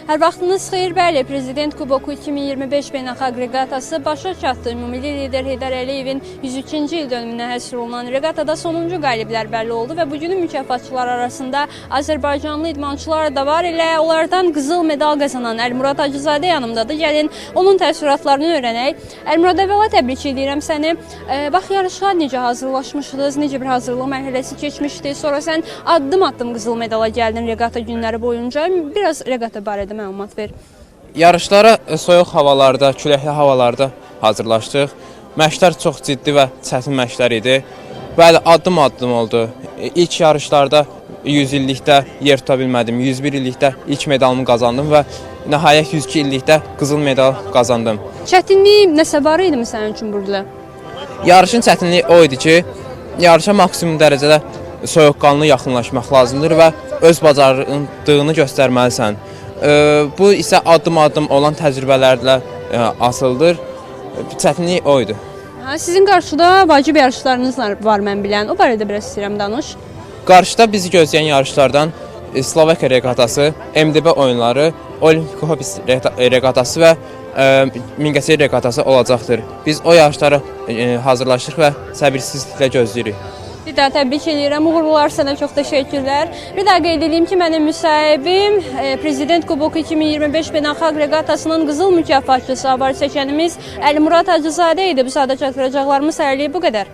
Hər vaxtınız xeyir, bəli, Prezident Kuboku 2025 beynəlxalq reqatası başa çatdı. Ümumilli lider Heydər Əliyevin 103-cü il dönümünə həsr olunan reqatada sonuncu qaliblər bəlli oldu və bugünün mükafatçılar arasında Azərbaycanlı idmançılar da var. Elə onlardan qızıl medal qazanan Əlmurad Hacızadə yanımdadır. Gəlin onun təəssüratlarını öyrənək. Əlmurad, əvvəla təbrik edirəm səni. Bax, yarışa necə hazırlaşmışdınız, necə bir hazırlıq mərhələsi keçmişdi. Sonra sən addım-addım qızıl medala gəldin reqata günləri boyunca. Biraz reqata barədə məlumat ver. Yarışlara soyuq havalarda, küləkli havalarda hazırlaşdıq. Məşqlər çox ciddi və çətin məşqlər idi. Bəli, addım-addım oldu. İlk yarışlarda 100 illikdə yer tuta bilmədim. 101 illikdə ilk medalımı qazandım və nəhayət 102 illikdə qızıl medal qazandım. Çətinliyi nəsə var idimi sənin üçün burada? Yarışın çətinliyi o idi ki, yarışa maksimum dərəcədə soyuqqanlı yaxınlaşmaq lazımdır və öz bacardığını göstərməlisən. Bu isə addım-addım olan təcrübələrlə asıldır. Çətinlik o idi. Sizin qarşıda vacib yarışlarınız var mən bilən. O barədə biraz istəyirəm danış. Qarşıda bizi gözləyən yarışlardan Slovakiya reqatası, MDB oyunları, Olimpik Hobis reqatası və Mingəçevir reqatası olacaqdır. Biz o yarışlara hazırlaşdıq və səbirsizliklə gözləyirik. Bir daha təbrik edirəm. Uğurlar sənə, çox təşəkkürlər. Bir daha qeyd edeyim ki, mənim müsahibim Prezident Kuboku 2025 beynəlxalq reqatasının qızıl mükafatçısı, avar seçənimiz Əlmurad Hacızadə idi. Bu sadə çatdıracaqlarımız hələlik bu qədər.